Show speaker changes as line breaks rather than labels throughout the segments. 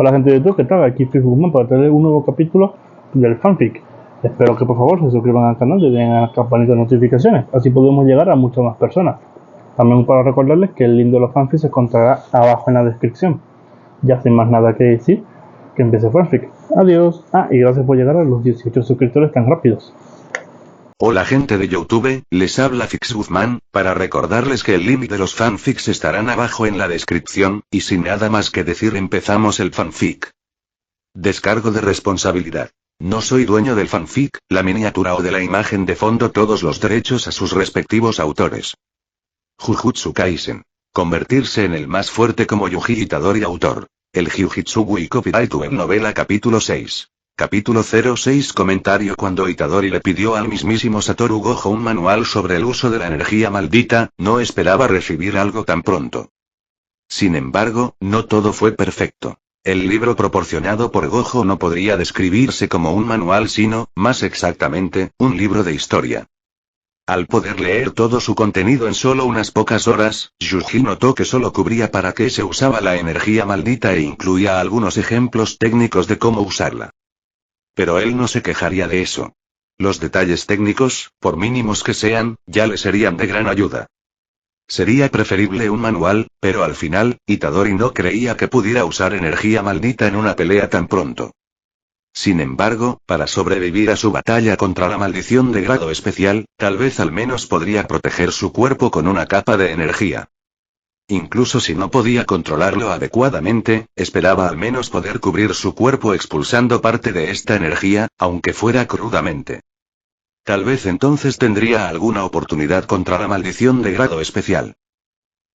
Hola gente de YouTube, ¿qué tal? Aquí Fix Guzmán para traerles un nuevo capítulo del fanfic. Espero que por favor se suscriban al canal y den a la campanita de notificaciones, así podemos llegar a muchas más personas. También para recordarles que el link de los fanfics se encontrará abajo en la descripción. Ya sin más nada que decir, que empiece fanfic. Adiós. Y gracias por llegar a los 18 suscriptores tan rápidos.
Hola gente de YouTube, les habla Fix Guzmán, para recordarles que el link de los fanfics estarán abajo en la descripción, y sin nada más que decir empezamos el fanfic. Descargo de responsabilidad. No soy dueño del fanfic, la miniatura o de la imagen de fondo, todos los derechos a sus respectivos autores. Jujutsu Kaisen. Convertirse en el más fuerte como Yuji Itadori, autor. El Jujutsu Copyright Web Novela capítulo 6. Capítulo 06. Comentario: cuando Itadori le pidió al mismísimo Satoru Gojo un manual sobre el uso de la energía maldita, no esperaba recibir algo tan pronto. Sin embargo, no todo fue perfecto. El libro proporcionado por Gojo no podría describirse como un manual sino, más exactamente, un libro de historia. Al poder leer todo su contenido en solo unas pocas horas, Yuji notó que solo cubría para qué se usaba la energía maldita e incluía algunos ejemplos técnicos de cómo usarla. Pero él no se quejaría de eso. Los detalles técnicos, por mínimos que sean, ya le serían de gran ayuda. Sería preferible un manual, pero al final, Itadori no creía que pudiera usar energía maldita en una pelea tan pronto. Sin embargo, para sobrevivir a su batalla contra la maldición de grado especial, tal vez al menos podría proteger su cuerpo con una capa de energía. Incluso si no podía controlarlo adecuadamente, esperaba al menos poder cubrir su cuerpo expulsando parte de esta energía, aunque fuera crudamente. Tal vez entonces tendría alguna oportunidad contra la maldición de grado especial.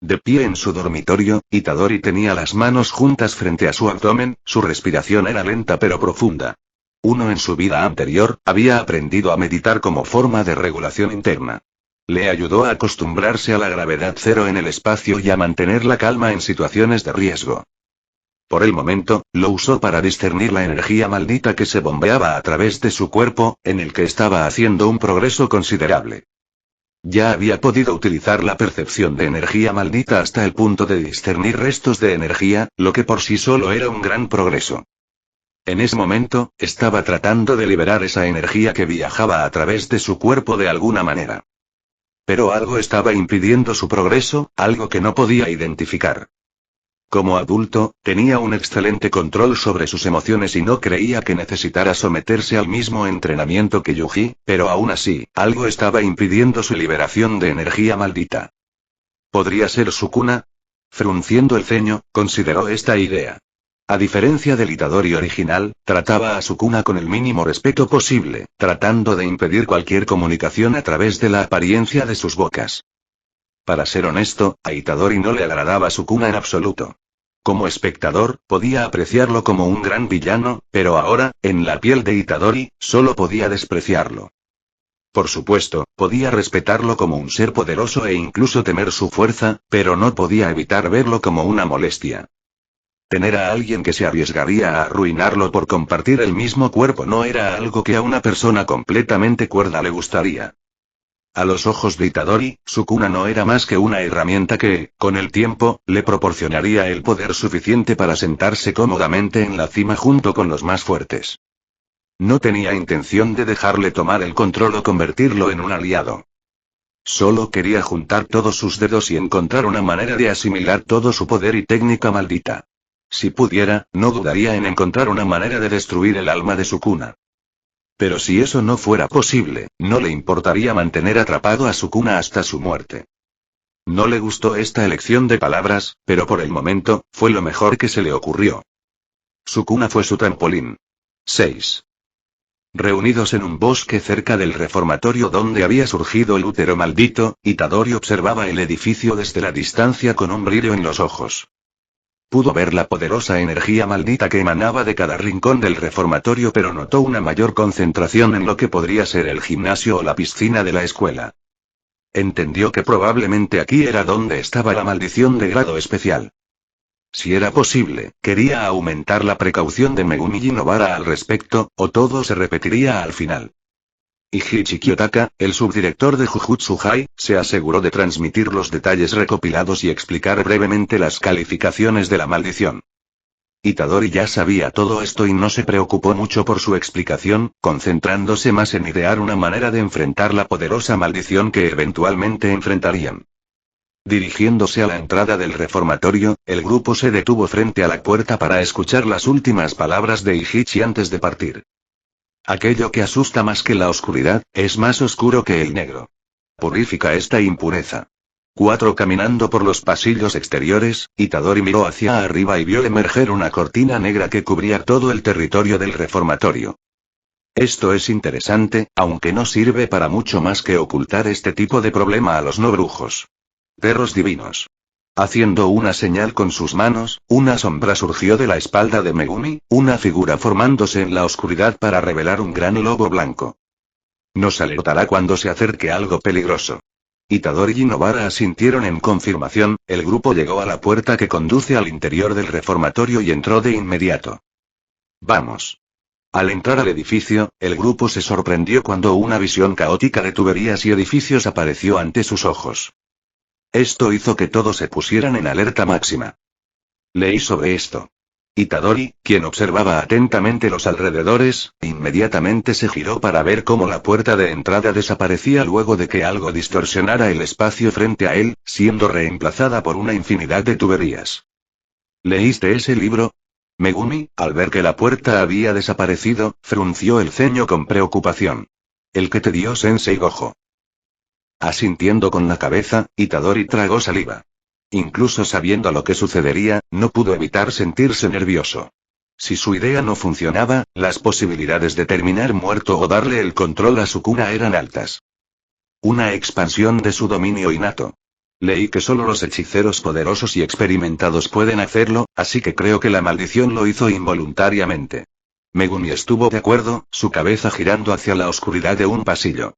De pie en su dormitorio, Itadori tenía las manos juntas frente a su abdomen, su respiración era lenta pero profunda. En su vida anterior, había aprendido a meditar como forma de regulación interna. Le ayudó a acostumbrarse a la gravedad cero en el espacio y a mantener la calma en situaciones de riesgo. Por el momento, lo usó para discernir la energía maldita que se bombeaba a través de su cuerpo, en el que estaba haciendo un progreso considerable. Ya había podido utilizar la percepción de energía maldita hasta el punto de discernir restos de energía, lo que por sí solo era un gran progreso. En ese momento, estaba tratando de liberar esa energía que viajaba a través de su cuerpo de alguna manera. Pero algo estaba impidiendo su progreso, algo que no podía identificar. Como adulto, tenía un excelente control sobre sus emociones y no creía que necesitara someterse al mismo entrenamiento que Yuji, pero aún así, algo estaba impidiendo su liberación de energía maldita. ¿Podría ser Sukuna? Frunciendo el ceño, consideró esta idea. A diferencia del Itadori original, trataba a Sukuna con el mínimo respeto posible, tratando de impedir cualquier comunicación a través de la apariencia de sus bocas. Para ser honesto, a Itadori no le agradaba Sukuna en absoluto. Como espectador, podía apreciarlo como un gran villano, pero ahora, en la piel de Itadori, solo podía despreciarlo. Por supuesto, podía respetarlo como un ser poderoso e incluso temer su fuerza, pero no podía evitar verlo como una molestia. Tener a alguien que se arriesgaría a arruinarlo por compartir el mismo cuerpo no era algo que a una persona completamente cuerda le gustaría. A los ojos de Itadori, Sukuna no era más que una herramienta que, con el tiempo, le proporcionaría el poder suficiente para sentarse cómodamente en la cima junto con los más fuertes. No tenía intención de dejarle tomar el control o convertirlo en un aliado. Solo quería juntar todos sus dedos y encontrar una manera de asimilar todo su poder y técnica maldita. Si pudiera, no dudaría en encontrar una manera de destruir el alma de Sukuna. Pero si eso no fuera posible, no le importaría mantener atrapado a Sukuna hasta su muerte. No le gustó esta elección de palabras, pero por el momento, fue lo mejor que se le ocurrió. Sukuna fue su trampolín. 6. Reunidos en un bosque cerca del reformatorio donde había surgido el útero maldito, Itadori observaba el edificio desde la distancia con un brillo en los ojos. Pudo ver la poderosa energía maldita que emanaba de cada rincón del reformatorio, pero notó una mayor concentración en lo que podría ser el gimnasio o la piscina de la escuela. Entendió que probablemente aquí era donde estaba la maldición de grado especial. Si era posible, quería aumentar la precaución de Megumi Nobara al respecto, o todo se repetiría al final. Iichi Kiyotaka, el subdirector de Jujutsu High, se aseguró de transmitir los detalles recopilados y explicar brevemente las calificaciones de la maldición. Itadori ya sabía todo esto y no se preocupó mucho por su explicación, concentrándose más en idear una manera de enfrentar la poderosa maldición que eventualmente enfrentarían. Dirigiéndose a la entrada del reformatorio, el grupo se detuvo frente a la puerta para escuchar las últimas palabras de Ichichi antes de partir. Aquello que asusta más que la oscuridad, es más oscuro que el negro. Purifica esta impureza. 4 Caminando por los pasillos exteriores, Itadori miró hacia arriba y vio emerger una cortina negra que cubría todo el territorio del reformatorio. Esto es interesante, aunque no sirve para mucho más que ocultar este tipo de problema a los no brujos. Perros divinos. Haciendo una señal con sus manos, una sombra surgió de la espalda de Megumi, una figura formándose en la oscuridad para revelar un gran lobo blanco. Nos alertará cuando se acerque algo peligroso. Itadori y Nobara asintieron en confirmación, el grupo llegó a la puerta que conduce al interior del reformatorio y entró de inmediato. Vamos. Al entrar al edificio, el grupo se sorprendió cuando una visión caótica de tuberías y edificios apareció ante sus ojos. Esto hizo que todos se pusieran en alerta máxima. Leí sobre esto. Itadori, quien observaba atentamente los alrededores, inmediatamente se giró para ver cómo la puerta de entrada desaparecía luego de que algo distorsionara el espacio frente a él, siendo reemplazada por una infinidad de tuberías. ¿Leíste ese libro? Megumi, al ver que la puerta había desaparecido, frunció el ceño con preocupación. ¿El que te dio Sensei Gojo? Asintiendo con la cabeza, Itadori tragó saliva. Incluso sabiendo lo que sucedería, no pudo evitar sentirse nervioso. Si su idea no funcionaba, las posibilidades de terminar muerto o darle el control a Sukuna eran altas. Una expansión de su dominio innato. Leí que solo los hechiceros poderosos y experimentados pueden hacerlo, así que creo que la maldición lo hizo involuntariamente. Megumi estuvo de acuerdo, su cabeza girando hacia la oscuridad de un pasillo.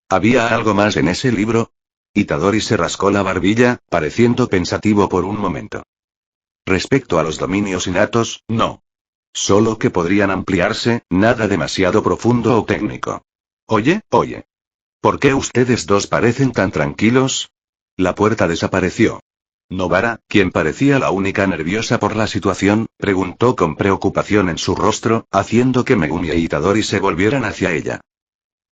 ¿Había algo más en ese libro? Itadori se rascó la barbilla, pareciendo pensativo por un momento. Respecto a los dominios innatos, no. Solo que podrían ampliarse, nada demasiado profundo o técnico. Oye. ¿Por qué ustedes dos parecen tan tranquilos? La puerta desapareció. Nobara, quien parecía la única nerviosa por la situación, preguntó con preocupación en su rostro, haciendo que Megumi e Itadori se volvieran hacia ella.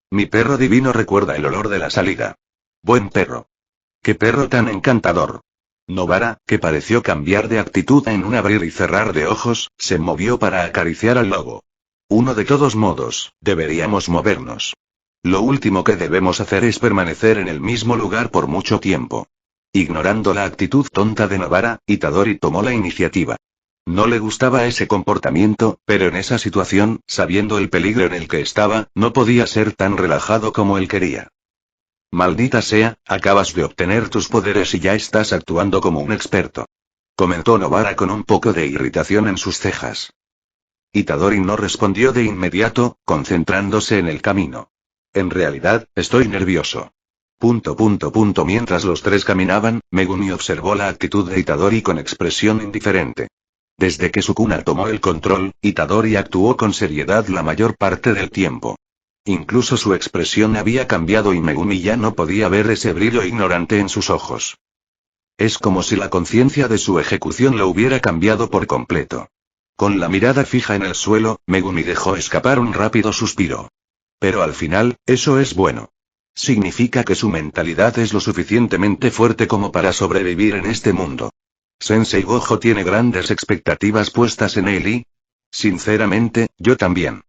Mi perro divino recuerda el olor de la salida. Buen perro. ¡Qué perro tan encantador! Nobara, que pareció cambiar de actitud en un abrir y cerrar de ojos, se movió para acariciar al lobo. De todos modos, deberíamos movernos. Lo último que debemos hacer es permanecer en el mismo lugar por mucho tiempo. Ignorando la actitud tonta de Nobara, Itadori tomó la iniciativa. No le gustaba ese comportamiento, pero en esa situación, sabiendo el peligro en el que estaba, no podía ser tan relajado como él quería. Maldita sea, acabas de obtener tus poderes y ya estás actuando como un experto. Comentó Nobara con un poco de irritación en sus cejas. Itadori no respondió de inmediato, concentrándose en el camino. En realidad, estoy nervioso. Mientras los tres caminaban, Megumi observó la actitud de Itadori con expresión indiferente. Desde que Sukuna tomó el control, Itadori actuó con seriedad la mayor parte del tiempo. Incluso su expresión había cambiado y Megumi ya no podía ver ese brillo ignorante en sus ojos. Es como si la conciencia de su ejecución lo hubiera cambiado por completo. Con la mirada fija en el suelo, Megumi dejó escapar un rápido suspiro. Pero al final, eso es bueno. Significa que su mentalidad es lo suficientemente fuerte como para sobrevivir en este mundo. Sensei Gojo tiene grandes expectativas puestas en él y... sinceramente, yo también.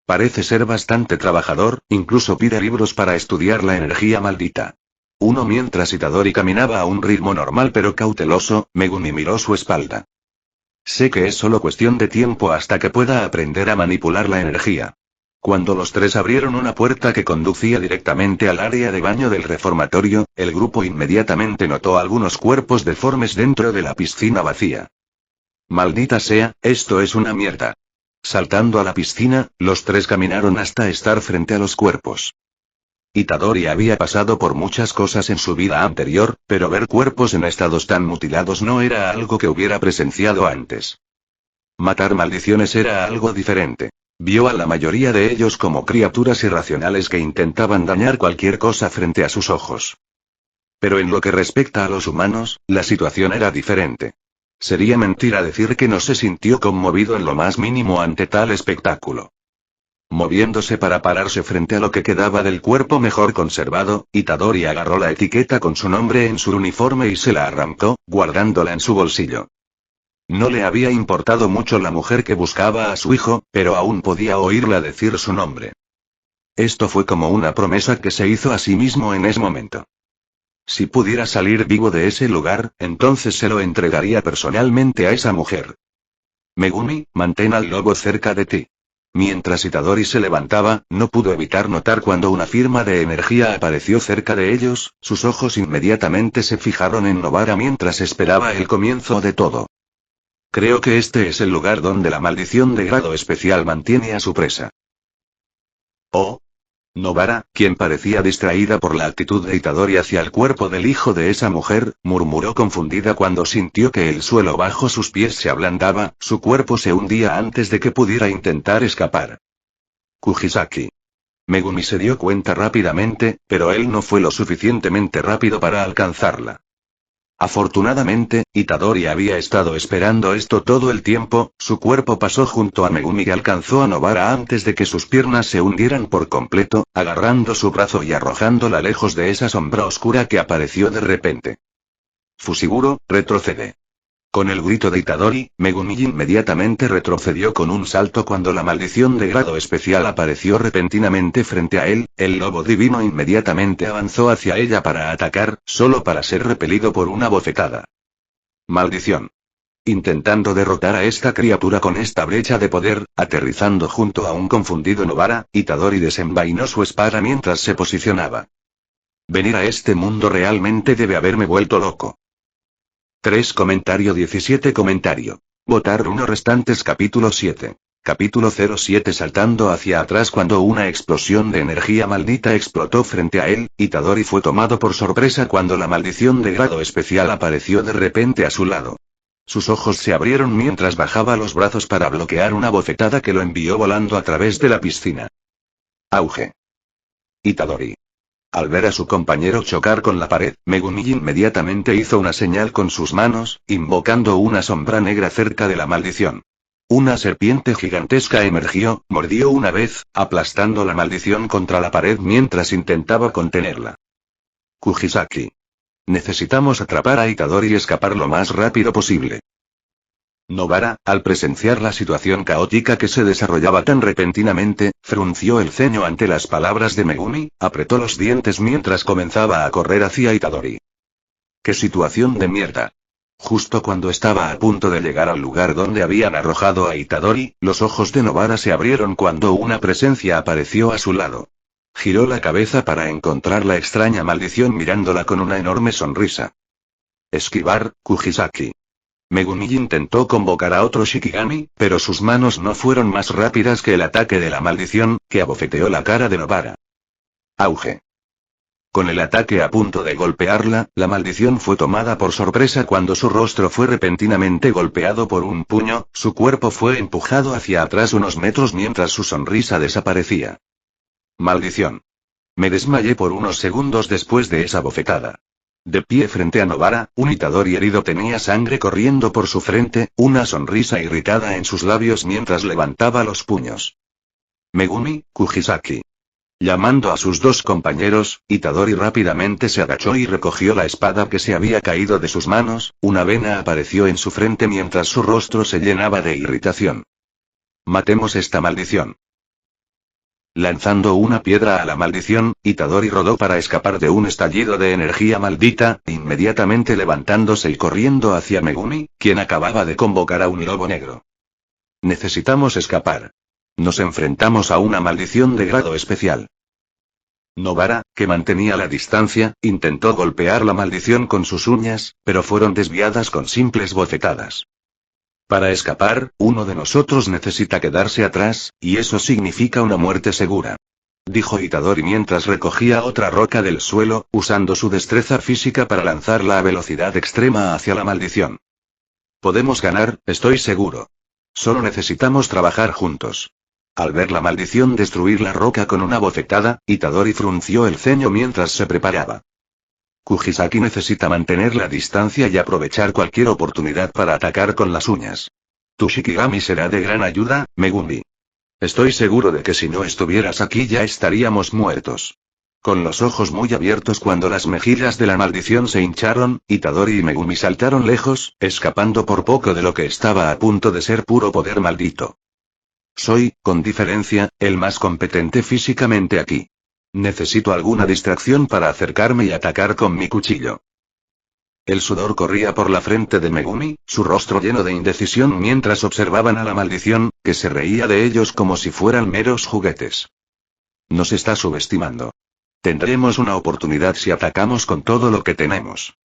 Parece ser bastante trabajador, incluso pide libros para estudiar la energía maldita. Mientras Itadori caminaba a un ritmo normal pero cauteloso, Megumi miró su espalda. Sé que es solo cuestión de tiempo hasta que pueda aprender a manipular la energía. Cuando los tres abrieron una puerta que conducía directamente al área de baño del reformatorio, el grupo inmediatamente notó algunos cuerpos deformes dentro de la piscina vacía. Maldita sea, esto es una mierda. Saltando a la piscina, los tres caminaron hasta estar frente a los cuerpos. Itadori había pasado por muchas cosas en su vida anterior, pero ver cuerpos en estados tan mutilados no era algo que hubiera presenciado antes. Matar maldiciones era algo diferente. Vio a la mayoría de ellos como criaturas irracionales que intentaban dañar cualquier cosa frente a sus ojos. Pero en lo que respecta a los humanos, la situación era diferente. Sería mentira decir que no se sintió conmovido en lo más mínimo ante tal espectáculo. Moviéndose para pararse frente a lo que quedaba del cuerpo mejor conservado, Itadori agarró la etiqueta con su nombre en su uniforme y se la arrancó, guardándola en su bolsillo. No le había importado mucho la mujer que buscaba a su hijo, pero aún podía oírla decir su nombre. Esto fue como una promesa que se hizo a sí mismo en ese momento. Si pudiera salir vivo de ese lugar, entonces se lo entregaría personalmente a esa mujer. Megumi, mantén al lobo cerca de ti. Mientras Itadori se levantaba, no pudo evitar notar cuando una firma de energía apareció cerca de ellos, sus ojos inmediatamente se fijaron en Nobara mientras esperaba el comienzo de todo. Creo que este es el lugar donde la maldición de grado especial mantiene a su presa. Oh. Nobara, quien parecía distraída por la actitud de Itadori hacia el cuerpo del hijo de esa mujer, murmuró confundida cuando sintió que el suelo bajo sus pies se ablandaba, su cuerpo se hundía antes de que pudiera intentar escapar. Kujisaki. Megumi se dio cuenta rápidamente, pero él no fue lo suficientemente rápido para alcanzarla. Afortunadamente, Itadori había estado esperando esto todo el tiempo, su cuerpo pasó junto a Megumi y alcanzó a Nobara antes de que sus piernas se hundieran por completo, agarrando su brazo y arrojándola lejos de esa sombra oscura que apareció de repente. Fushiguro, retrocede. Con el grito de Itadori, Megumi inmediatamente retrocedió con un salto cuando la maldición de grado especial apareció repentinamente frente a él, el lobo divino inmediatamente avanzó hacia ella para atacar, solo para ser repelido por una bofetada. Maldición. Intentando derrotar a esta criatura con esta brecha de poder, aterrizando junto a un confundido Nobara, Itadori desenvainó su espada mientras se posicionaba. Venir a este mundo realmente debe haberme vuelto loco. 3 comentario 17 comentario. Votar 1 restantes capítulo 7. Capítulo 07 saltando hacia atrás cuando una explosión de energía maldita explotó frente a él, Itadori fue tomado por sorpresa cuando la maldición de grado especial apareció de repente a su lado. Sus ojos se abrieron mientras bajaba los brazos para bloquear una bofetada que lo envió volando a través de la piscina. Auge. Itadori. Al ver a su compañero chocar con la pared, Megumi inmediatamente hizo una señal con sus manos, invocando una sombra negra cerca de la maldición. Una serpiente gigantesca emergió, mordió una vez, aplastando la maldición contra la pared mientras intentaba contenerla. Kujisaki. Necesitamos atrapar a Itadori y escapar lo más rápido posible. Nobara, al presenciar la situación caótica que se desarrollaba tan repentinamente, frunció el ceño ante las palabras de Megumi, apretó los dientes mientras comenzaba a correr hacia Itadori. ¡Qué situación de mierda! Justo cuando estaba a punto de llegar al lugar donde habían arrojado a Itadori, los ojos de Nobara se abrieron cuando una presencia apareció a su lado. Giró la cabeza para encontrar la extraña maldición mirándola con una enorme sonrisa. Esquivar, Kujisaki. Megumi intentó convocar a otro Shikigami, pero sus manos no fueron más rápidas que el ataque de la maldición, que abofeteó la cara de Nobara. Auge. Con el ataque a punto de golpearla, la maldición fue tomada por sorpresa cuando su rostro fue repentinamente golpeado por un puño, su cuerpo fue empujado hacia atrás unos metros mientras su sonrisa desaparecía. Maldición. Me desmayé por unos segundos después de esa bofetada. De pie frente a Nobara, un Itadori herido tenía sangre corriendo por su frente, una sonrisa irritada en sus labios mientras levantaba los puños. Megumi, Kujisaki. Llamando a sus dos compañeros, Itadori rápidamente se agachó y recogió la espada que se había caído de sus manos, una vena apareció en su frente mientras su rostro se llenaba de irritación. Matemos esta maldición. Lanzando una piedra a la maldición, Itadori rodó para escapar de un estallido de energía maldita, inmediatamente levantándose y corriendo hacia Megumi, quien acababa de convocar a un lobo negro. Necesitamos escapar. Nos enfrentamos a una maldición de grado especial. Nobara, que mantenía la distancia, intentó golpear la maldición con sus uñas, pero fueron desviadas con simples bofetadas. Para escapar, uno de nosotros necesita quedarse atrás, y eso significa una muerte segura. Dijo Itadori mientras recogía otra roca del suelo, usando su destreza física para lanzarla a velocidad extrema hacia la maldición. Podemos ganar, estoy seguro. Solo necesitamos trabajar juntos. Al ver la maldición destruir la roca con una bofetada, Itadori frunció el ceño mientras se preparaba. Kujisaki necesita mantener la distancia y aprovechar cualquier oportunidad para atacar con las uñas. Tu Shikigami será de gran ayuda, Megumi. Estoy seguro de que si no estuvieras aquí ya estaríamos muertos. Con los ojos muy abiertos cuando las mejillas de la maldición se hincharon, Itadori y Megumi saltaron lejos, escapando por poco de lo que estaba a punto de ser puro poder maldito. Soy, con diferencia, el más competente físicamente aquí. Necesito alguna distracción para acercarme y atacar con mi cuchillo. El sudor corría por la frente de Megumi, su rostro lleno de indecisión mientras observaban a la maldición, que se reía de ellos como si fueran meros juguetes. Nos está subestimando. Tendremos una oportunidad si atacamos con todo lo que tenemos.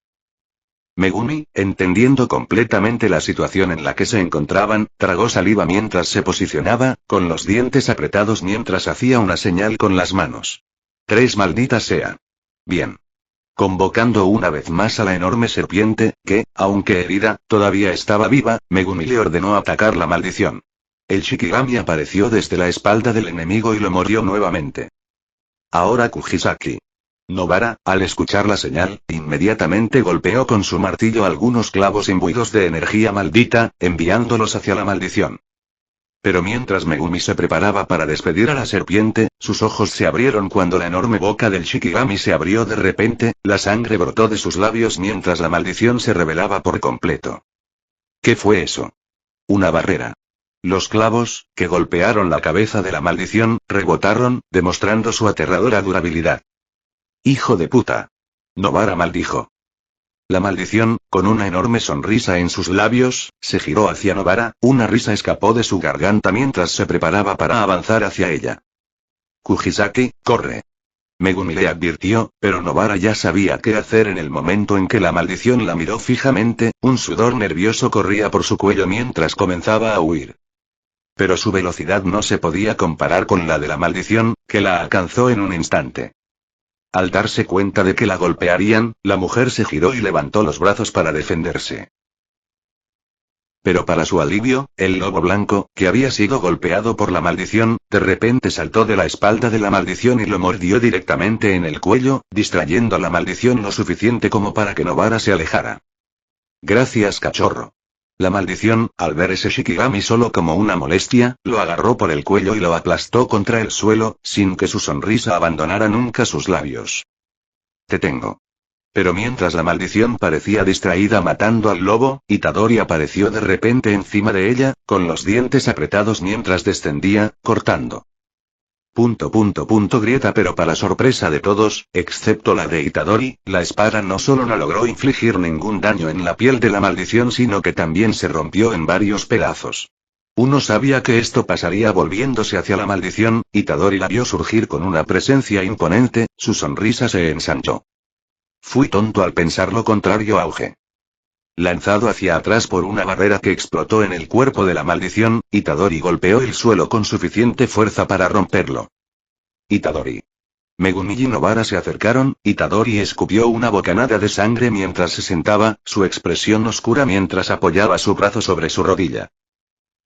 Megumi, entendiendo completamente la situación en la que se encontraban, tragó saliva mientras se posicionaba, con los dientes apretados mientras hacía una señal con las manos. 3 maldita sea. Bien. Convocando una vez más a la enorme serpiente, que, aunque herida, todavía estaba viva, Megumi le ordenó atacar la maldición. El Shikigami apareció desde la espalda del enemigo y lo mordió nuevamente. Ahora Kujisaki. Nobara, al escuchar la señal, inmediatamente golpeó con su martillo algunos clavos imbuidos de energía maldita, enviándolos hacia la maldición. Pero mientras Megumi se preparaba para despedir a la serpiente, sus ojos se abrieron cuando la enorme boca del Shikigami se abrió de repente, la sangre brotó de sus labios mientras la maldición se revelaba por completo. ¿Qué fue eso? Una barrera. Los clavos, que golpearon la cabeza de la maldición, rebotaron, demostrando su aterradora durabilidad. ¡Hijo de puta! Nobara maldijo. La maldición, con una enorme sonrisa en sus labios, se giró hacia Nobara, una risa escapó de su garganta mientras se preparaba para avanzar hacia ella. Kujisaki, corre. Megumi le advirtió, pero Nobara ya sabía qué hacer en el momento en que la maldición la miró fijamente, un sudor nervioso corría por su cuello mientras comenzaba a huir. Pero su velocidad no se podía comparar con la de la maldición, que la alcanzó en un instante. Al darse cuenta de que la golpearían, la mujer se giró y levantó los brazos para defenderse. Pero para su alivio, el lobo blanco, que había sido golpeado por la maldición, de repente saltó de la espalda de la maldición y lo mordió directamente en el cuello, distrayendo a la maldición lo suficiente como para que Nobara se alejara. Gracias, cachorro. La maldición, al ver ese Shikigami solo como una molestia, lo agarró por el cuello y lo aplastó contra el suelo, sin que su sonrisa abandonara nunca sus labios. Te tengo. Pero mientras la maldición parecía distraída matando al lobo, Itadori apareció de repente encima de ella, con los dientes apretados mientras descendía, cortando. Grieta. Pero para sorpresa de todos, excepto la de Itadori, la espada no solo no logró infligir ningún daño en la piel de la maldición sino que también se rompió en varios pedazos. Uno sabía que esto pasaría volviéndose hacia la maldición, Itadori la vio surgir con una presencia imponente, su sonrisa se ensanchó. Fui tonto al pensar lo contrario, auge. Lanzado hacia atrás por una barrera que explotó en el cuerpo de la maldición, Itadori golpeó el suelo con suficiente fuerza para romperlo. Itadori. Megumi y Nobara se acercaron, Itadori escupió una bocanada de sangre mientras se sentaba, su expresión oscura mientras apoyaba su brazo sobre su rodilla.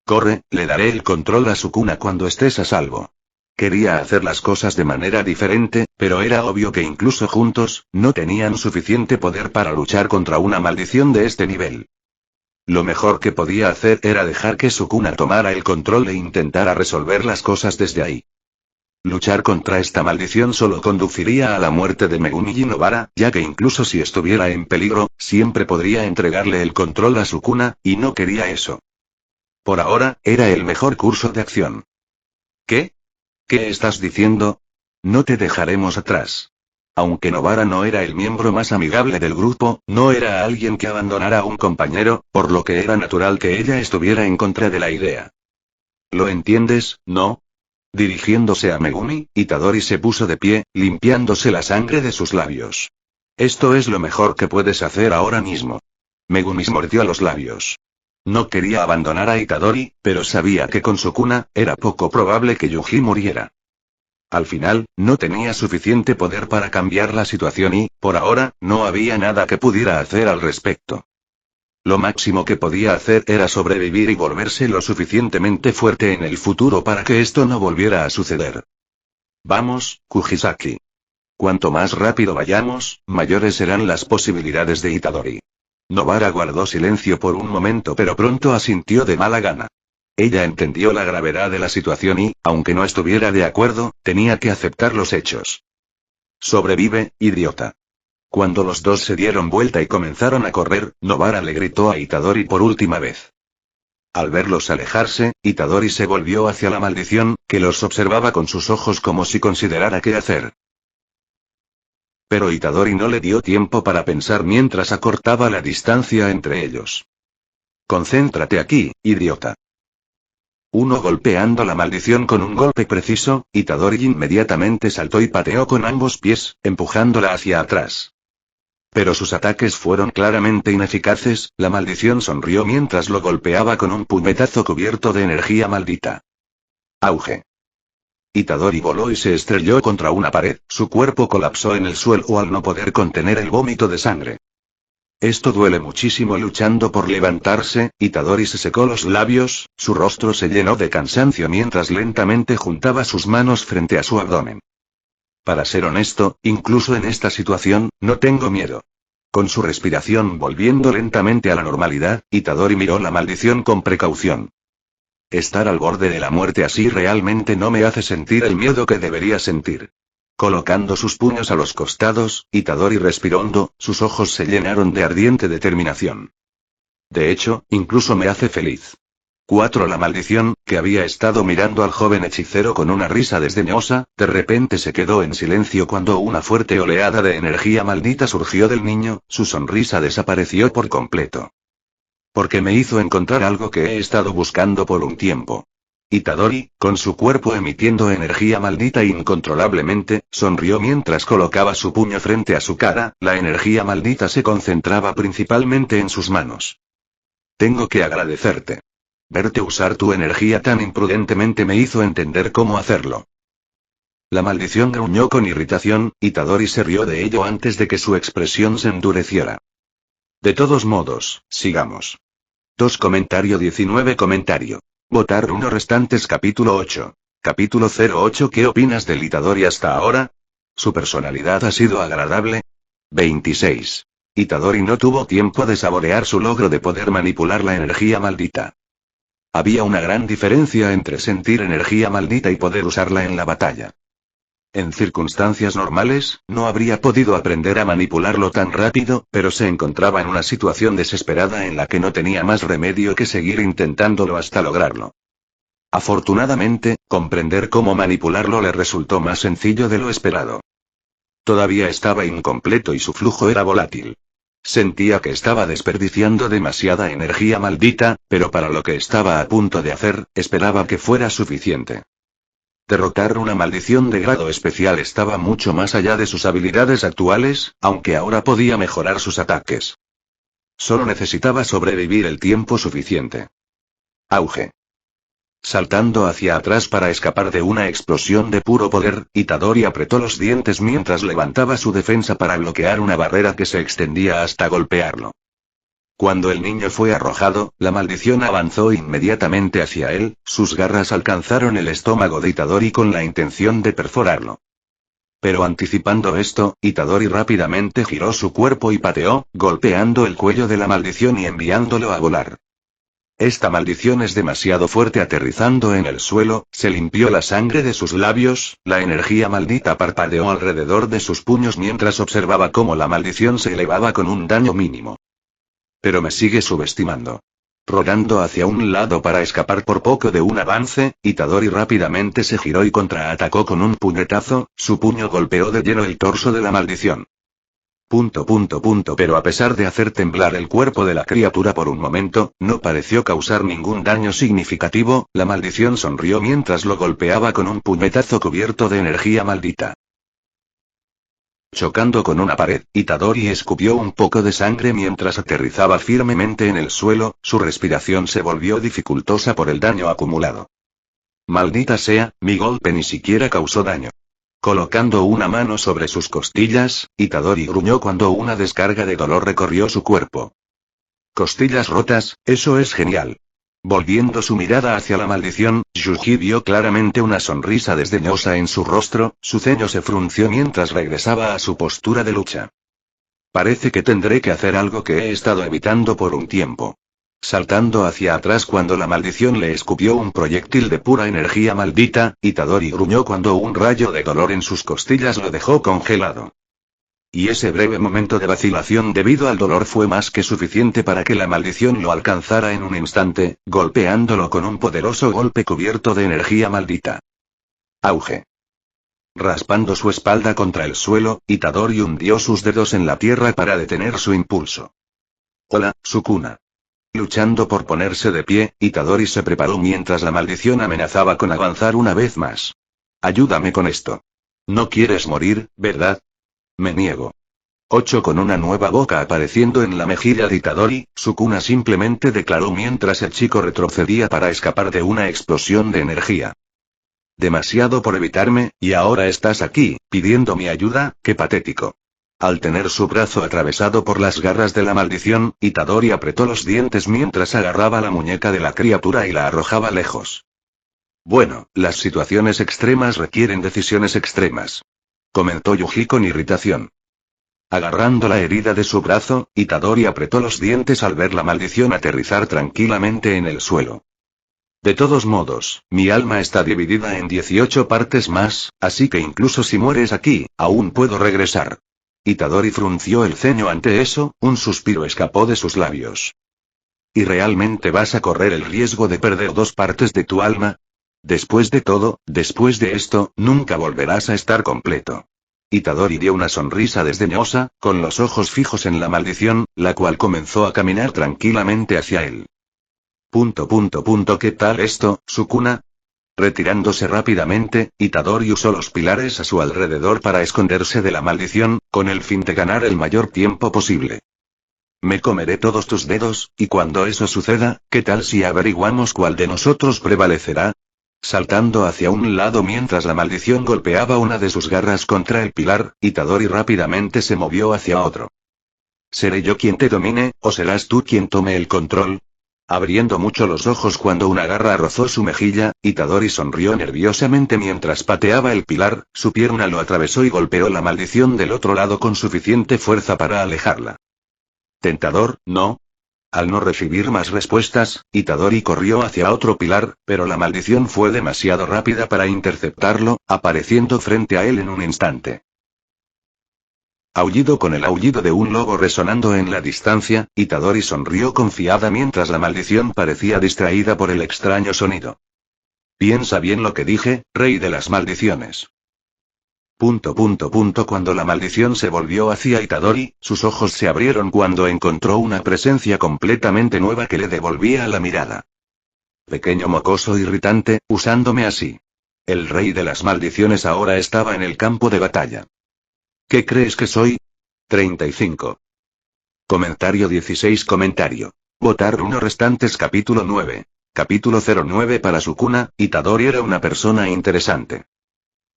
Corre, le daré el control a Sukuna cuando estés a salvo. Quería hacer las cosas de manera diferente, pero era obvio que incluso juntos, no tenían suficiente poder para luchar contra una maldición de este nivel. Lo mejor que podía hacer era dejar que Sukuna tomara el control e intentara resolver las cosas desde ahí. Luchar contra esta maldición solo conduciría a la muerte de Megumi y Nobara, ya que incluso si estuviera en peligro, siempre podría entregarle el control a Sukuna, y no quería eso. Por ahora, era el mejor curso de acción. ¿Qué? ¿Qué estás diciendo? No te dejaremos atrás. Aunque Nobara no era el miembro más amigable del grupo, no era alguien que abandonara a un compañero, por lo que era natural que ella estuviera en contra de la idea. ¿Lo entiendes, no? Dirigiéndose a Megumi, Itadori se puso de pie, limpiándose la sangre de sus labios. Esto es lo mejor que puedes hacer ahora mismo. Megumi mordió los labios. No quería abandonar a Itadori, pero sabía que con Sukuna, era poco probable que Yuji muriera. Al final, no tenía suficiente poder para cambiar la situación y, por ahora, no había nada que pudiera hacer al respecto. Lo máximo que podía hacer era sobrevivir y volverse lo suficientemente fuerte en el futuro para que esto no volviera a suceder. Vamos, Kujisaki. Cuanto más rápido vayamos, mayores serán las posibilidades de Itadori. Nobara guardó silencio por un momento, pero pronto asintió de mala gana. Ella entendió la gravedad de la situación y, aunque no estuviera de acuerdo, tenía que aceptar los hechos. Sobrevive, idiota. Cuando los dos se dieron vuelta y comenzaron a correr, Nobara le gritó a Itadori por última vez. Al verlos alejarse, Itadori se volvió hacia la maldición, que los observaba con sus ojos como si considerara qué hacer. Pero Itadori no le dio tiempo para pensar mientras acortaba la distancia entre ellos. Concéntrate aquí, idiota. Uno golpeando la maldición con un golpe preciso, Itadori inmediatamente saltó y pateó con ambos pies, empujándola hacia atrás. Pero sus ataques fueron claramente ineficaces, la maldición sonrió mientras lo golpeaba con un puñetazo cubierto de energía maldita. Auge. Itadori voló y se estrelló contra una pared, su cuerpo colapsó en el suelo al no poder contener el vómito de sangre. Esto duele muchísimo. Luchando por levantarse, Itadori se secó los labios, su rostro se llenó de cansancio mientras lentamente juntaba sus manos frente a su abdomen. Para ser honesto, incluso en esta situación, no tengo miedo. Con su respiración volviendo lentamente a la normalidad, Itadori miró la maldición con precaución. Estar al borde de la muerte así realmente no me hace sentir el miedo que debería sentir. Colocando sus puños a los costados, Itadori respiró hondo, sus ojos se llenaron de ardiente determinación. De hecho, incluso me hace feliz. 4. La maldición, que había estado mirando al joven hechicero con una risa desdeñosa, de repente se quedó en silencio cuando una fuerte oleada de energía maldita surgió del niño, su sonrisa desapareció por completo. Porque me hizo encontrar algo que he estado buscando por un tiempo. Itadori, con su cuerpo emitiendo energía maldita incontrolablemente, sonrió mientras colocaba su puño frente a su cara, la energía maldita se concentraba principalmente en sus manos. Tengo que agradecerte. Verte usar tu energía tan imprudentemente me hizo entender cómo hacerlo. La maldición gruñó con irritación, Itadori se rió de ello antes de que su expresión se endureciera. De todos modos, sigamos. 2. Comentario 19. Votar 1 restantes. Capítulo 8. Capítulo 08. ¿Qué opinas del Itadori hasta ahora? ¿Su personalidad ha sido agradable? 26. Itadori no tuvo tiempo de saborear su logro de poder manipular la energía maldita. Había una gran diferencia entre sentir energía maldita y poder usarla en la batalla. En circunstancias normales, no habría podido aprender a manipularlo tan rápido, pero se encontraba en una situación desesperada en la que no tenía más remedio que seguir intentándolo hasta lograrlo. Afortunadamente, comprender cómo manipularlo le resultó más sencillo de lo esperado. Todavía estaba incompleto y su flujo era volátil. Sentía que estaba desperdiciando demasiada energía maldita, pero para lo que estaba a punto de hacer, esperaba que fuera suficiente. Derrotar una maldición de grado especial estaba mucho más allá de sus habilidades actuales, aunque ahora podía mejorar sus ataques. Solo necesitaba sobrevivir el tiempo suficiente. Auge. Saltando hacia atrás para escapar de una explosión de puro poder, Itadori apretó los dientes mientras levantaba su defensa para bloquear una barrera que se extendía hasta golpearlo. Cuando el niño fue arrojado, la maldición avanzó inmediatamente hacia él, sus garras alcanzaron el estómago de Itadori con la intención de perforarlo. Pero anticipando esto, Itadori rápidamente giró su cuerpo y pateó, golpeando el cuello de la maldición y enviándolo a volar. Esta maldición es demasiado fuerte. Aterrizando en el suelo, se limpió la sangre de sus labios, la energía maldita parpadeó alrededor de sus puños mientras observaba cómo la maldición se elevaba con un daño mínimo. Pero me sigue subestimando. Rodando hacia un lado para escapar por poco de un avance, Itadori rápidamente se giró y contraatacó con un puñetazo, su puño golpeó de lleno el torso de la maldición. Pero a pesar de hacer temblar el cuerpo de la criatura por un momento, no pareció causar ningún daño significativo, la maldición sonrió mientras lo golpeaba con un puñetazo cubierto de energía maldita. Chocando con una pared, Itadori escupió un poco de sangre mientras aterrizaba firmemente en el suelo, su respiración se volvió dificultosa por el daño acumulado. Maldita sea, mi golpe ni siquiera causó daño. Colocando una mano sobre sus costillas, Itadori gruñó cuando una descarga de dolor recorrió su cuerpo. Costillas rotas, eso es genial. Volviendo su mirada hacia la maldición, Yuji vio claramente una sonrisa desdeñosa en su rostro, su ceño se frunció mientras regresaba a su postura de lucha. Parece que tendré que hacer algo que he estado evitando por un tiempo. Saltando hacia atrás cuando la maldición le escupió un proyectil de pura energía maldita, Itadori gruñó cuando un rayo de dolor en sus costillas lo dejó congelado. Y ese breve momento de vacilación debido al dolor fue más que suficiente para que la maldición lo alcanzara en un instante, golpeándolo con un poderoso golpe cubierto de energía maldita. Auge. Raspando su espalda contra el suelo, Itadori hundió sus dedos en la tierra para detener su impulso. Hola, Sukuna. Luchando por ponerse de pie, Itadori se preparó mientras la maldición amenazaba con avanzar una vez más. Ayúdame con esto. No quieres morir, ¿verdad? Me niego. 8 Con una nueva boca apareciendo en la mejilla de Itadori, Sukuna simplemente declaró mientras el chico retrocedía para escapar de una explosión de energía. Demasiado por evitarme, y ahora estás aquí, pidiendo mi ayuda, qué patético. Al tener su brazo atravesado por las garras de la maldición, Itadori apretó los dientes mientras agarraba la muñeca de la criatura y la arrojaba lejos. Bueno, las situaciones extremas requieren decisiones extremas. Comentó Yuji con irritación. Agarrando la herida de su brazo, Itadori apretó los dientes al ver la maldición aterrizar tranquilamente en el suelo. De todos modos, mi alma está dividida en 18 partes más, así que incluso si mueres aquí, aún puedo regresar. Itadori frunció el ceño ante eso, un suspiro escapó de sus labios. ¿Y realmente vas a correr el riesgo de perder 2 partes de tu alma? Después de todo, después de esto, nunca volverás a estar completo. Itadori dio una sonrisa desdeñosa, con los ojos fijos en la maldición, la cual comenzó a caminar tranquilamente hacia él. ¿Qué tal esto, Sukuna? Retirándose rápidamente, Itadori usó los pilares a su alrededor para esconderse de la maldición, con el fin de ganar el mayor tiempo posible. Me comeré todos tus dedos, y cuando eso suceda, ¿qué tal si averiguamos cuál de nosotros prevalecerá? Saltando hacia un lado mientras la maldición golpeaba una de sus garras contra el pilar, Itadori rápidamente se movió hacia otro. ¿Seré yo quien te domine, o serás tú quien tome el control? Abriendo mucho los ojos cuando una garra rozó su mejilla, Itadori sonrió nerviosamente mientras pateaba el pilar, su pierna lo atravesó y golpeó la maldición del otro lado con suficiente fuerza para alejarla. Tentador, ¿no? Al no recibir más respuestas, Itadori corrió hacia otro pilar, pero la maldición fue demasiado rápida para interceptarlo, apareciendo frente a él en un instante. Aullido con el aullido de un lobo resonando en la distancia, Itadori sonrió confiada mientras la maldición parecía distraída por el extraño sonido. Piensa bien lo que dije, rey de las maldiciones. Cuando la maldición se volvió hacia Itadori, sus ojos se abrieron cuando encontró una presencia completamente nueva que le devolvía la mirada. Pequeño mocoso irritante, usándome así. El rey de las maldiciones ahora estaba en el campo de batalla. ¿Qué crees que soy? 35. Comentario 16. Votar 1 restantes. Capítulo 9. Capítulo 09. Para Sukuna, Itadori era una persona interesante.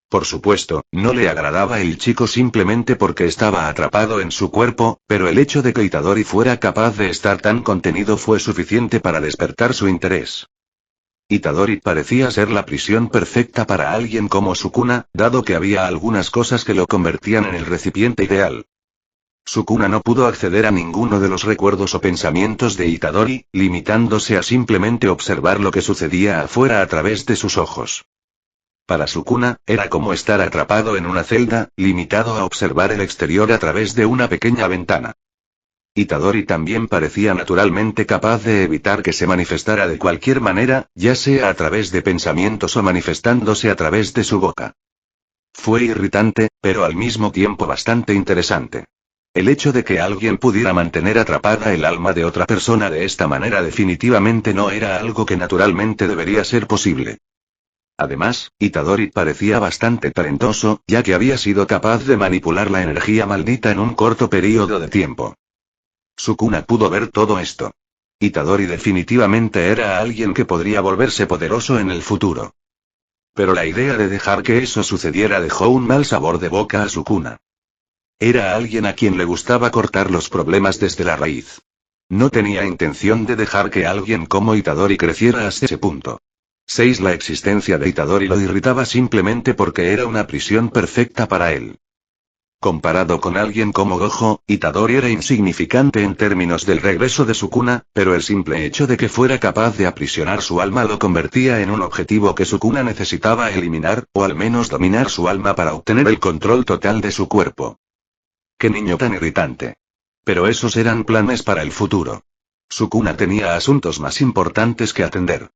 Por supuesto, no le agradaba el chico simplemente porque estaba atrapado en su cuerpo, pero el hecho de que Itadori fuera capaz de estar tan contenido fue suficiente para despertar su interés. Itadori parecía ser la prisión perfecta para alguien como Sukuna, dado que había algunas cosas que lo convertían en el recipiente ideal. Sukuna no pudo acceder a ninguno de los recuerdos o pensamientos de Itadori, limitándose a simplemente observar lo que sucedía afuera a través de sus ojos. Para Sukuna, era como estar atrapado en una celda, limitado a observar el exterior a través de una pequeña ventana. Itadori también parecía naturalmente capaz de evitar que se manifestara de cualquier manera, ya sea a través de pensamientos o manifestándose a través de su boca. Fue irritante, pero al mismo tiempo bastante interesante. El hecho de que alguien pudiera mantener atrapada el alma de otra persona de esta manera definitivamente no era algo que naturalmente debería ser posible. Además, Itadori parecía bastante talentoso, ya que había sido capaz de manipular la energía maldita en un corto periodo de tiempo. Sukuna pudo ver todo esto. Itadori definitivamente era alguien que podría volverse poderoso en el futuro. Pero la idea de dejar que eso sucediera dejó un mal sabor de boca a Sukuna. Era alguien a quien le gustaba cortar los problemas desde la raíz. No tenía intención de dejar que alguien como Itadori creciera hasta ese punto. 6. La existencia de Itadori lo irritaba simplemente porque era una prisión perfecta para él. Comparado con alguien como Gojo, Itadori era insignificante en términos del regreso de Sukuna, pero el simple hecho de que fuera capaz de aprisionar su alma lo convertía en un objetivo que Sukuna necesitaba eliminar, o al menos dominar su alma para obtener el control total de su cuerpo. ¡Qué niño tan irritante! Pero esos eran planes para el futuro. Sukuna tenía asuntos más importantes que atender.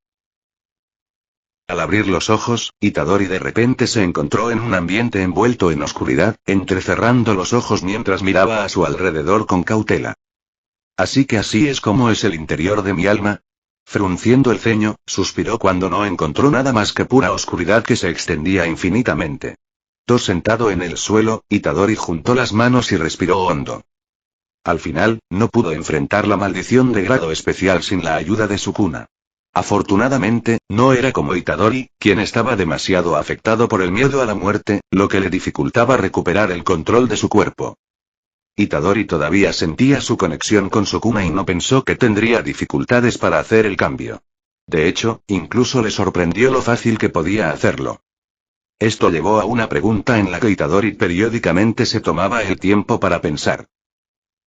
Al abrir los ojos, Itadori de repente se encontró en un ambiente envuelto en oscuridad, entrecerrando los ojos mientras miraba a su alrededor con cautela. Así que así es como es el interior de mi alma. Frunciendo el ceño, suspiró cuando no encontró nada más que pura oscuridad que se extendía infinitamente. Sentado en el suelo, Itadori juntó las manos y respiró hondo. Al final, no pudo enfrentar la maldición de grado especial sin la ayuda de Sukuna. Afortunadamente, no era como Itadori, quien estaba demasiado afectado por el miedo a la muerte, lo que le dificultaba recuperar el control de su cuerpo. Itadori todavía sentía su conexión con Sukuna y no pensó que tendría dificultades para hacer el cambio. De hecho, incluso le sorprendió lo fácil que podía hacerlo. Esto llevó a una pregunta en la que Itadori periódicamente se tomaba el tiempo para pensar.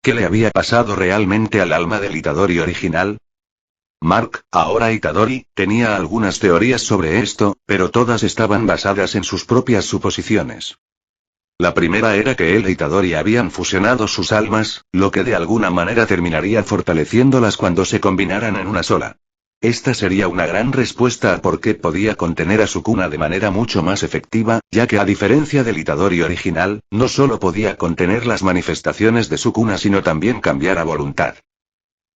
¿Qué le había pasado realmente al alma del Itadori original? Mark, ahora Itadori, tenía algunas teorías sobre esto, pero todas estaban basadas en sus propias suposiciones. La primera era que él e Itadori habían fusionado sus almas, lo que de alguna manera terminaría fortaleciéndolas cuando se combinaran en una sola. Esta sería una gran respuesta a por qué podía contener a Sukuna de manera mucho más efectiva, ya que a diferencia del Itadori original, no solo podía contener las manifestaciones de Sukuna sino también cambiar a voluntad.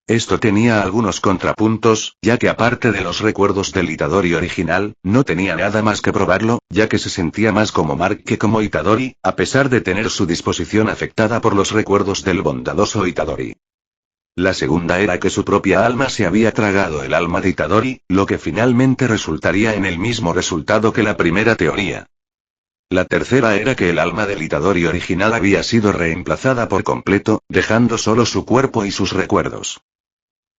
Esto tenía algunos contrapuntos, ya que aparte de los recuerdos del Itadori original, no tenía nada más que probarlo, ya que se sentía más como Mark que como Itadori, a pesar de tener su disposición afectada por los recuerdos del bondadoso Itadori. La segunda era que su propia alma se había tragado el alma de Itadori, lo que finalmente resultaría en el mismo resultado que la primera teoría. La tercera era que el alma del Itadori original había sido reemplazada por completo, dejando solo su cuerpo y sus recuerdos.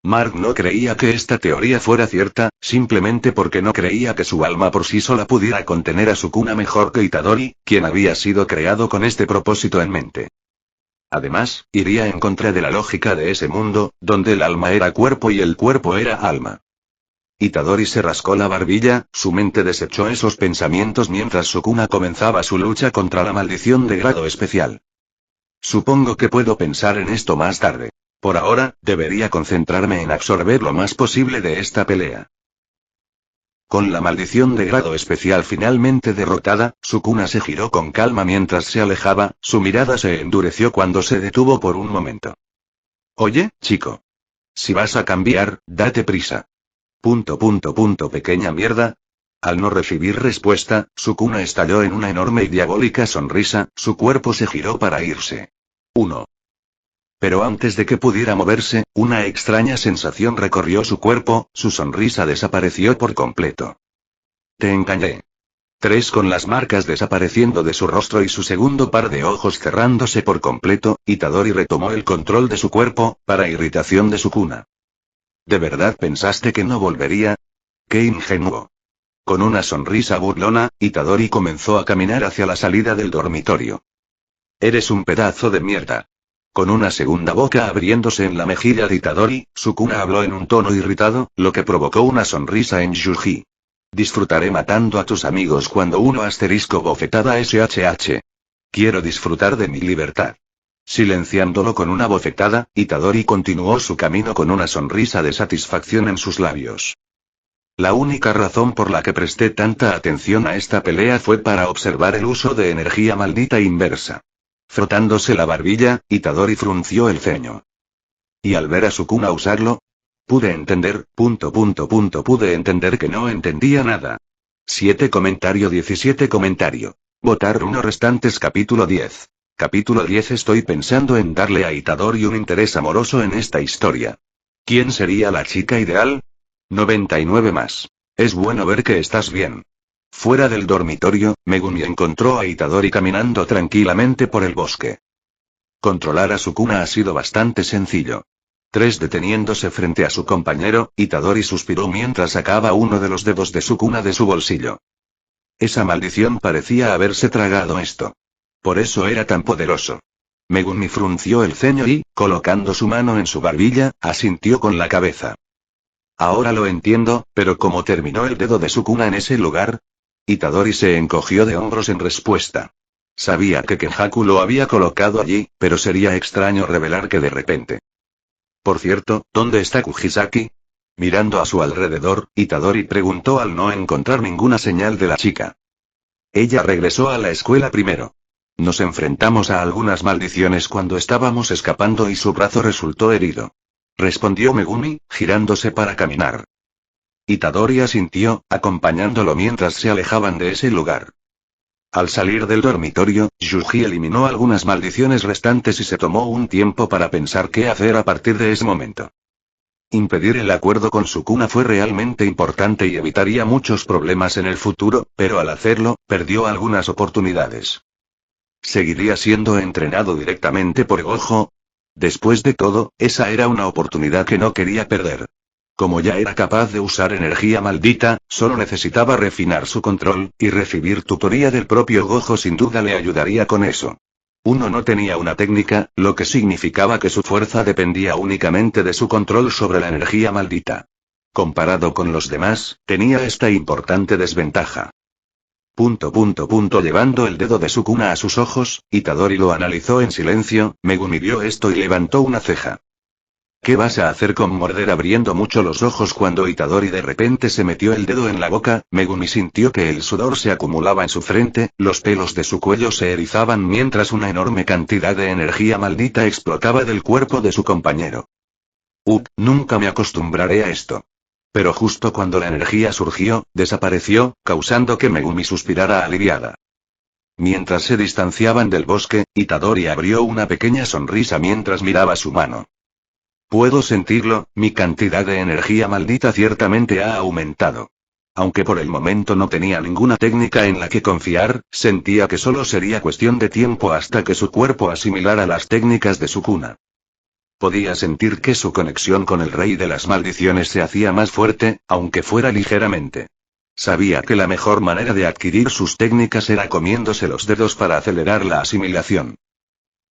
Mark no creía que esta teoría fuera cierta, simplemente porque no creía que su alma por sí sola pudiera contener a Sukuna mejor que Itadori, quien había sido creado con este propósito en mente. Además, iría en contra de la lógica de ese mundo, donde el alma era cuerpo y el cuerpo era alma. Itadori se rascó la barbilla, su mente desechó esos pensamientos mientras Sukuna comenzaba su lucha contra la maldición de grado especial. Supongo que puedo pensar en esto más tarde. Por ahora, debería concentrarme en absorber lo más posible de esta pelea. Con la maldición de grado especial finalmente derrotada, Sukuna se giró con calma mientras se alejaba, su mirada se endureció cuando se detuvo por un momento. Oye, chico. Si vas a cambiar, date prisa. Pequeña mierda. Al no recibir respuesta, Sukuna estalló en una enorme y diabólica sonrisa, su cuerpo se giró para irse. 1. Pero antes de que pudiera moverse, una extraña sensación recorrió su cuerpo, su sonrisa desapareció por completo. Te engañé. 3. Con las marcas desapareciendo de su rostro y su segundo par de ojos cerrándose por completo, Itadori retomó el control de su cuerpo, para irritación de Sukuna. ¿De verdad pensaste que no volvería? ¡Qué ingenuo! Con una sonrisa burlona, Itadori comenzó a caminar hacia la salida del dormitorio. Eres un pedazo de mierda. Con una segunda boca abriéndose en la mejilla de Itadori, Sukuna habló en un tono irritado, lo que provocó una sonrisa en Yuji. Disfrutaré matando a tus amigos cuando uno asterisco bofetada SHH. Quiero disfrutar de mi libertad. Silenciándolo con una bofetada, Itadori continuó su camino con una sonrisa de satisfacción en sus labios. La única razón por la que presté tanta atención a esta pelea fue para observar el uso de energía maldita inversa. Frotándose la barbilla, Itadori frunció el ceño. Y al ver a Sukuna usarlo, pude entender, pude entender que no entendía nada. 7 comentario 17 comentario. Votar 1 restantes capítulo 10. Capítulo 10 Estoy pensando en darle a Itadori un interés amoroso en esta historia. ¿Quién sería la chica ideal? 99 más. Es bueno ver que estás bien. Fuera del dormitorio, Megumi encontró a Itadori caminando tranquilamente por el bosque. Controlar a Sukuna ha sido bastante sencillo. 3 deteniéndose frente a su compañero, Itadori suspiró mientras sacaba uno de los dedos de Sukuna de su bolsillo. Esa maldición parecía haberse tragado esto. Por eso era tan poderoso. Megumi frunció el ceño y, colocando su mano en su barbilla, asintió con la cabeza. Ahora lo entiendo, pero ¿cómo terminó el dedo de Sukuna en ese lugar? Itadori se encogió de hombros en respuesta. Sabía que Kenjaku lo había colocado allí, pero sería extraño revelar que de repente. Por cierto, ¿dónde está Kujisaki? Mirando a su alrededor, Itadori preguntó al no encontrar ninguna señal de la chica. Ella regresó a la escuela primero. Nos enfrentamos a algunas maldiciones cuando estábamos escapando y su brazo resultó herido. Respondió Megumi, girándose para caminar. Itadori asintió, acompañándolo mientras se alejaban de ese lugar. Al salir del dormitorio, Yuji eliminó algunas maldiciones restantes y se tomó un tiempo para pensar qué hacer a partir de ese momento. Impedir el acuerdo con Sukuna fue realmente importante y evitaría muchos problemas en el futuro, pero al hacerlo, perdió algunas oportunidades. ¿Seguiría siendo entrenado directamente por Gojo? Después de todo, esa era una oportunidad que no quería perder. Como ya era capaz de usar energía maldita, solo necesitaba refinar su control, y recibir tutoría del propio Gojo sin duda le ayudaría con eso. Uno no tenía una técnica, lo que significaba que su fuerza dependía únicamente de su control sobre la energía maldita. Comparado con los demás, tenía esta importante desventaja. Llevando el dedo de Sukuna a sus ojos, Itadori lo analizó en silencio. Megumi vio esto y levantó una ceja. ¿Qué vas a hacer con morder? Abriendo mucho los ojos cuando Itadori de repente se metió el dedo en la boca, Megumi sintió que el sudor se acumulaba en su frente, los pelos de su cuello se erizaban mientras una enorme cantidad de energía maldita explotaba del cuerpo de su compañero. Nunca me acostumbraré a esto. Pero justo cuando la energía surgió, desapareció, causando que Megumi suspirara aliviada. Mientras se distanciaban del bosque, Itadori abrió una pequeña sonrisa mientras miraba su mano. Puedo sentirlo, mi cantidad de energía maldita ciertamente ha aumentado. Aunque por el momento no tenía ninguna técnica en la que confiar, sentía que solo sería cuestión de tiempo hasta que su cuerpo asimilara las técnicas de Sukuna. Podía sentir que su conexión con el rey de las maldiciones se hacía más fuerte, aunque fuera ligeramente. Sabía que la mejor manera de adquirir sus técnicas era comiéndose los dedos para acelerar la asimilación.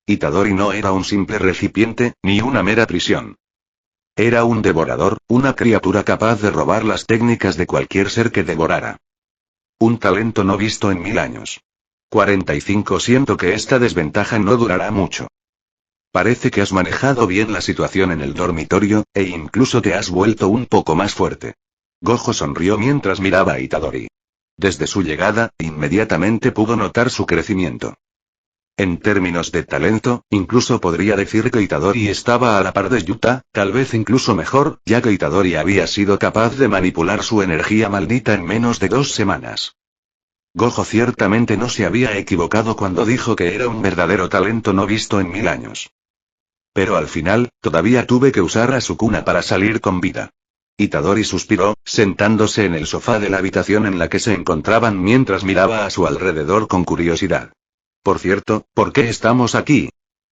Itadori no era un simple recipiente, ni una mera prisión. Era un devorador, una criatura capaz de robar las técnicas de cualquier ser que devorara. Un talento no visto en 1000 años. 45. Siento que esta desventaja no durará mucho. Parece que has manejado bien la situación en el dormitorio, e incluso te has vuelto un poco más fuerte. Gojo sonrió mientras miraba a Itadori. Desde su llegada, inmediatamente pudo notar su crecimiento. En términos de talento, incluso podría decir que Itadori estaba a la par de Yuta, tal vez incluso mejor, ya que Itadori había sido capaz de manipular su energía maldita en menos de 2 semanas. Gojo ciertamente no se había equivocado cuando dijo que era un verdadero talento no visto en 1000 años. Pero al final, todavía tuve que usar a Sukuna para salir con vida. Itadori suspiró, sentándose en el sofá de la habitación en la que se encontraban mientras miraba a su alrededor con curiosidad. Por cierto, ¿por qué estamos aquí?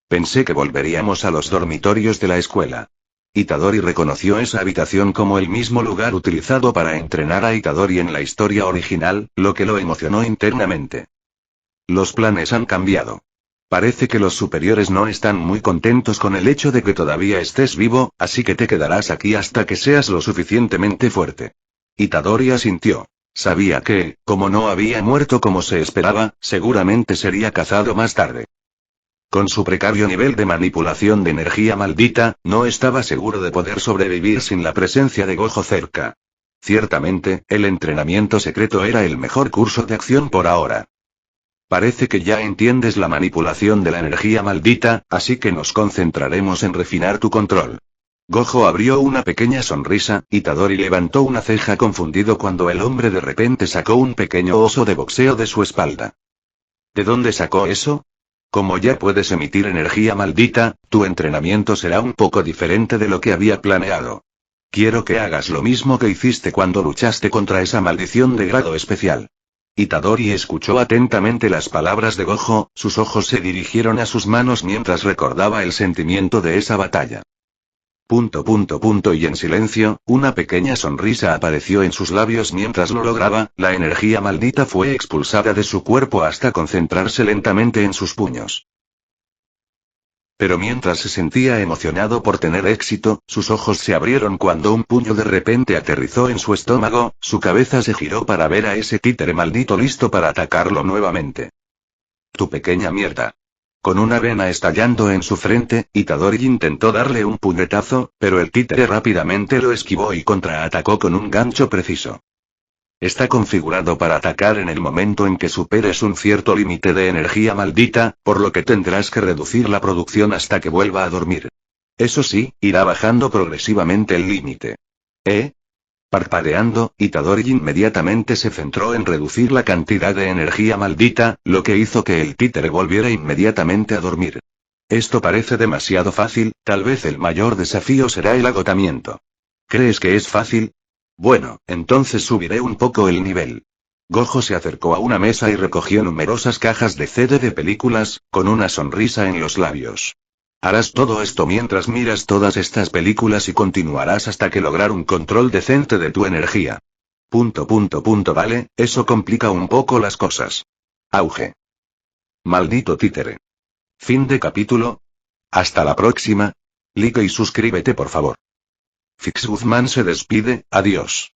Pensé que volveríamos a los dormitorios de la escuela. Itadori reconoció esa habitación como el mismo lugar utilizado para entrenar a Itadori en la historia original, lo que lo emocionó internamente. Los planes han cambiado. Parece que los superiores no están muy contentos con el hecho de que todavía estés vivo, así que te quedarás aquí hasta que seas lo suficientemente fuerte. Itadori asintió. Sabía que, como no había muerto como se esperaba, seguramente sería cazado más tarde. Con su precario nivel de manipulación de energía maldita, no estaba seguro de poder sobrevivir sin la presencia de Gojo cerca. Ciertamente, el entrenamiento secreto era el mejor curso de acción por ahora. Parece que ya entiendes la manipulación de la energía maldita, así que nos concentraremos en refinar tu control. Gojo abrió una pequeña sonrisa, y Itadori levantó una ceja confundido cuando el hombre de repente sacó un pequeño oso de boxeo de su espalda. ¿De dónde sacó eso? Como ya puedes emitir energía maldita, tu entrenamiento será un poco diferente de lo que había planeado. Quiero que hagas lo mismo que hiciste cuando luchaste contra esa maldición de grado especial. Itadori escuchó atentamente las palabras de Gojo, sus ojos se dirigieron a sus manos mientras recordaba el sentimiento de esa batalla. Y en silencio, una pequeña sonrisa apareció en sus labios mientras lo lograba, la energía maldita fue expulsada de su cuerpo hasta concentrarse lentamente en sus puños. Pero mientras se sentía emocionado por tener éxito, sus ojos se abrieron cuando un puño de repente aterrizó en su estómago, su cabeza se giró para ver a ese títere maldito listo para atacarlo nuevamente. Tu pequeña mierda. Con una vena estallando en su frente, Itadori intentó darle un puñetazo, pero el títere rápidamente lo esquivó y contraatacó con un gancho preciso. Está configurado para atacar en el momento en que superes un cierto límite de energía maldita, por lo que tendrás que reducir la producción hasta que vuelva a dormir. Eso sí, irá bajando progresivamente el límite. Parpadeando, Itadori inmediatamente se centró en reducir la cantidad de energía maldita, lo que hizo que el títere volviera inmediatamente a dormir. Esto parece demasiado fácil, tal vez el mayor desafío será el agotamiento. ¿Crees que es fácil? Bueno, entonces subiré un poco el nivel. Gojo se acercó a una mesa y recogió numerosas cajas de CD de películas, con una sonrisa en los labios. Harás todo esto mientras miras todas estas películas y continuarás hasta que lograr un control decente de tu energía. Vale, eso complica un poco las cosas. Auge. Maldito títere. Fin de capítulo. Hasta la próxima. Like y suscríbete por favor. Fix Guzmán se despide, adiós.